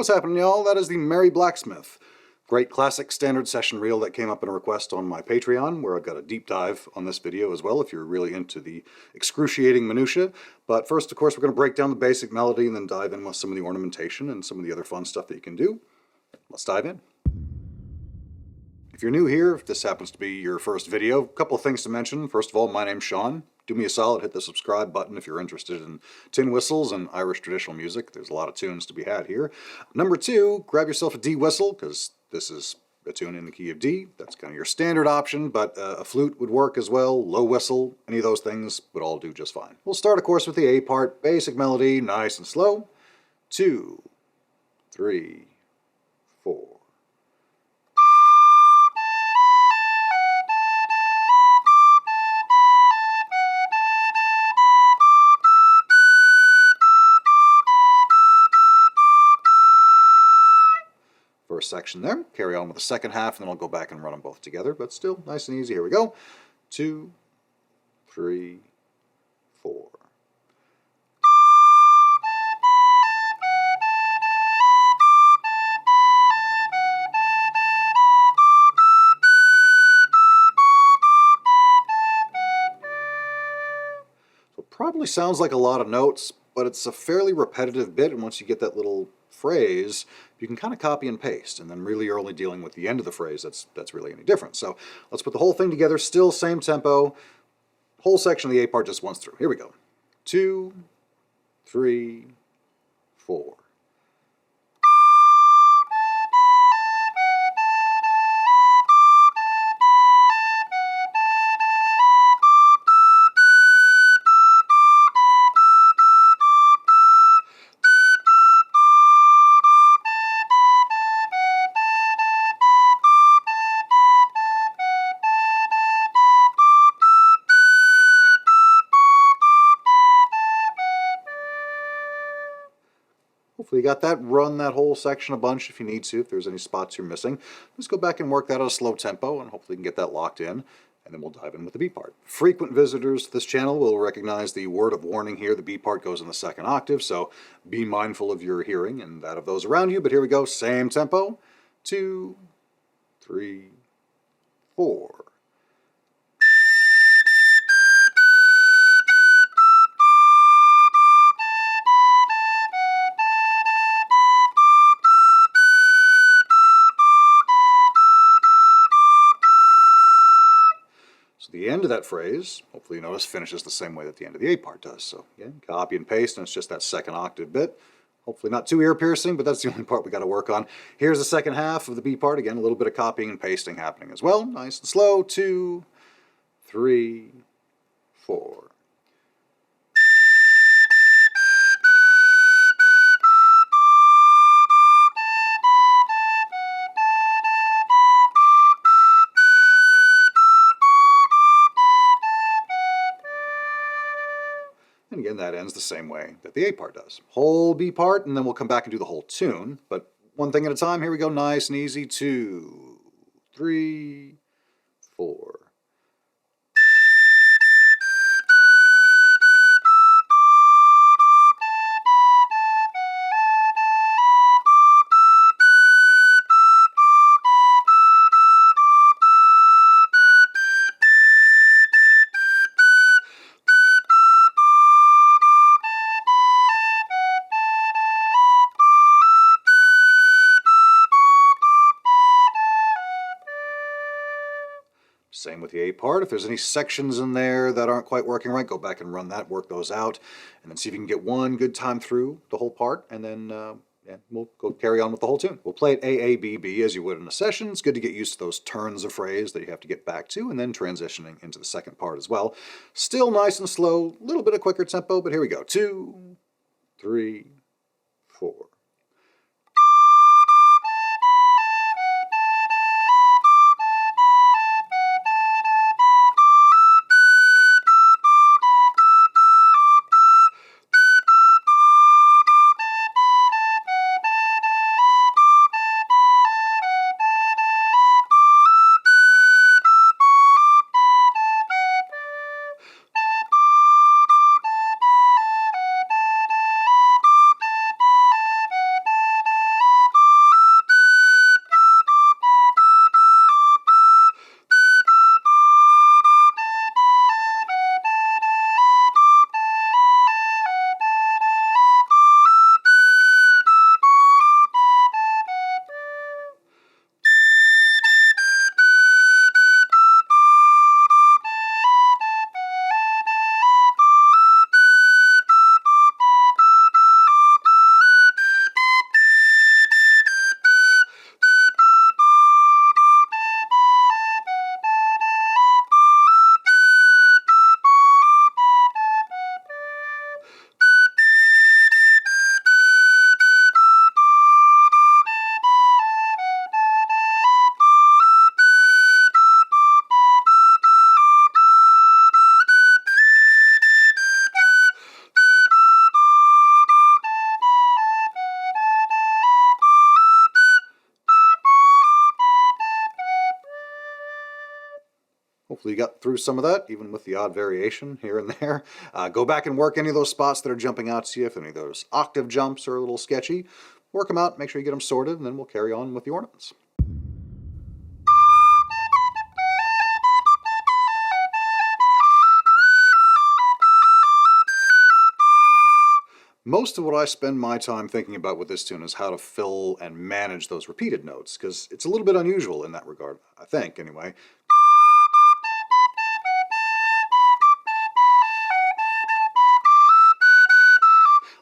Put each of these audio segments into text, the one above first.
What's happening, y'all? That is the Merry Blacksmith. Great classic standard session reel that came up in a request on my Patreon, where I've got a deep dive on this video as well if you're really into the excruciating minutia. But first, of course, we're going to break down the basic melody and then dive in with some of the ornamentation and some of the other fun stuff that you can do. Let's dive in. If you're new here, if this happens to be your first video, a couple of things to mention. First of all, my name's Sean. Do me a solid, hit the subscribe button if you're interested in tin whistles and Irish traditional music. There's a lot of tunes to be had here. Number two, grab yourself a D whistle, because this is a tune in the key of D. That's kind of your standard option, but a flute would work as well. Low whistle, any of those things would all do just fine. We'll start, of course, with the A part. Basic melody, nice and slow. 2, 3, 4. First section there. Carry on with the second half, and then I'll go back and run them both together, but still nice and easy. Here we go. 2, 3, 4. So it probably sounds like a lot of notes, but it's a fairly repetitive bit, and once you get that little phrase, you can kind of copy and paste, and then really you're only dealing with the end of the phrase that's really any different. So let's put the whole thing together, still same tempo. Whole section of the A part just once through. Here we go. 2, 3, 4. Hopefully you got that. Run that whole section a bunch if you need to, if there's any spots you're missing. Just go back and work that at a slow tempo, and hopefully you can get that locked in, and then we'll dive in with the B part. Frequent visitors to this channel will recognize the word of warning here. The B part goes in the second octave, so be mindful of your hearing and that of those around you. But here we go, same tempo. 2, 3, 4. So the end of that phrase, hopefully you notice, finishes the same way that the end of the A part does. So again, copy and paste, and it's just that second octave bit. Hopefully not too ear-piercing, but that's the only part we got to work on. Here's the second half of the B part. Again, a little bit of copying and pasting happening as well. Nice and slow. 2, 3, 4. And again, that ends the same way that the A part does. Whole B part, and then we'll come back and do the whole tune. But one thing at a time. Here we go, nice and easy. 2, 3, 4. Same with the A part. If there's any sections in there that aren't quite working right, go back and run that, work those out, and then see if you can get one good time through the whole part, and then yeah, we'll go carry on with the whole tune. We'll play it A-A-B-B as you would in a session. It's good to get used to those turns of phrase that you have to get back to, and then transitioning into the second part as well. Still nice and slow, a little bit of quicker tempo, but here we go. 2, 3, 4. Hopefully you got through some of that, even with the odd variation here and there. Go back and work any of those spots that are jumping out to you. If any of those octave jumps are a little sketchy, work them out, make sure you get them sorted, and then we'll carry on with the ornaments. Most of what I spend my time thinking about with this tune is how to fill and manage those repeated notes, because it's a little bit unusual in that regard, I think, anyway.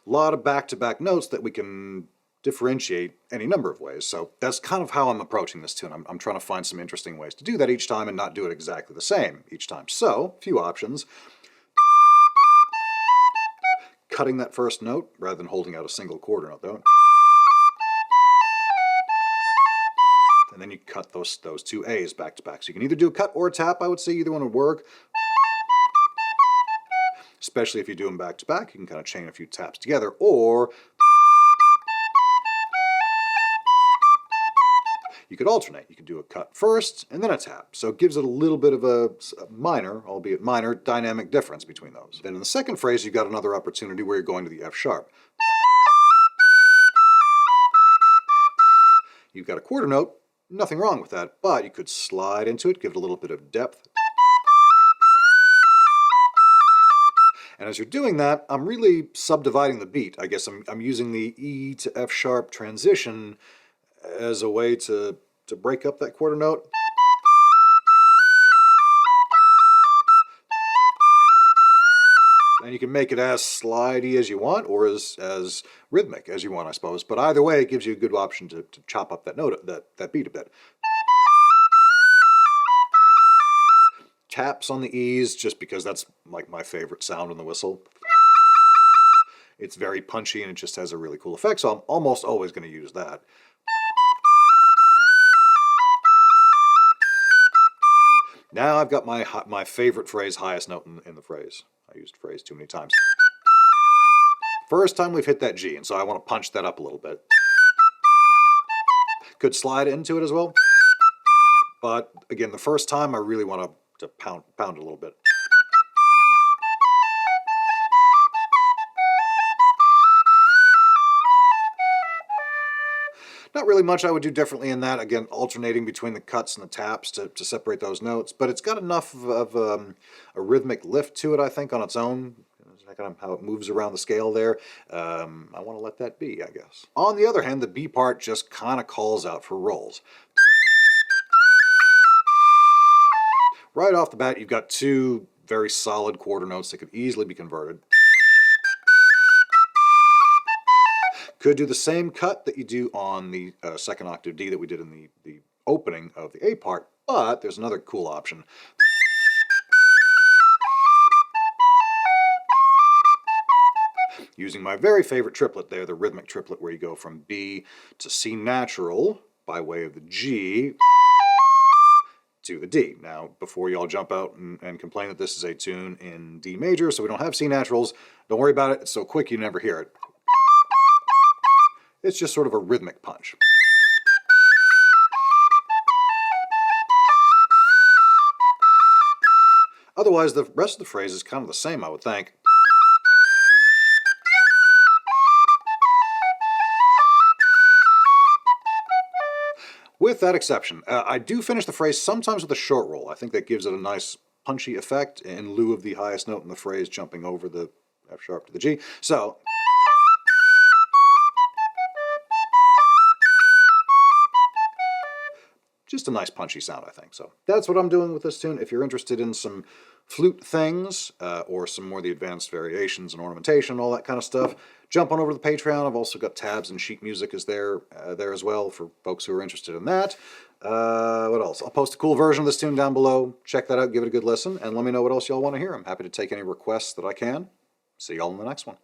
A lot of back-to-back notes that we can differentiate any number of ways, so that's kind of how I'm approaching this tune. I'm trying to find some interesting ways to do that each time and not do it exactly the same each time. So, a few options. Cutting that first note rather than holding out a single quarter note though. And then you cut those two A's back to back. So you can either do a cut or a tap. I would say either one would work. Especially if you do them back to back, you can kind of chain a few taps together, or you could alternate. You could do a cut first and then a tap. So it gives it a little bit of a minor, albeit minor, dynamic difference between those. Then in the second phrase, you've got another opportunity where you're going to the F sharp. You've got a quarter note, nothing wrong with that, but you could slide into it, give it a little bit of depth. And as you're doing that, I'm really subdividing the beat. I guess I'm using the E to F sharp transition as a way to break up that quarter note. And you can make it as slidey as you want, or as rhythmic as you want, I suppose. But either way, it gives you a good option to chop up that note, that beat a bit. Taps on the E's, just because that's like my favorite sound in the whistle. It's very punchy and it just has a really cool effect, so I'm almost always going to use that. Now I've got my favorite phrase, highest note in the phrase. I used phrase too many times. First time we've hit that G, and so I want to punch that up a little bit. Could slide into it as well, but again, the first time I really want to pound it a little bit. Not really much I would do differently in that. Again, alternating between the cuts and the taps to separate those notes, but it's got enough of a rhythmic lift to it, I think, on its own. Kind of how it moves around the scale there. I want to let that be, I guess. On the other hand, the B part just kind of calls out for rolls. Right off the bat, you've got two very solid quarter notes that could easily be converted. Could do the same cut that you do on the second octave D that we did in the opening of the A part, but there's another cool option. Using my very favorite triplet there, the rhythmic triplet, where you go from B to C natural by way of the G to the D. Now, before y'all jump out and complain that this is a tune in D major, so we don't have C naturals, don't worry about it. It's so quick you never hear it. It's just sort of a rhythmic punch. Otherwise, the rest of the phrase is kind of the same, I would think. With that exception, I do finish the phrase sometimes with a short roll. I think that gives it a nice punchy effect in lieu of the highest note in the phrase jumping over the F sharp to the G. So, just a nice punchy sound, I think. So that's what I'm doing with this tune. If you're interested in some flute things or some more of the advanced variations and ornamentation, all that kind of stuff, jump on over to the Patreon. I've also got tabs and sheet music is there as well for folks who are interested in that. What else? I'll post a cool version of this tune down below. Check that out, give it a good listen, and let me know what else y'all want to hear. I'm happy to take any requests that I can. See y'all in the next one.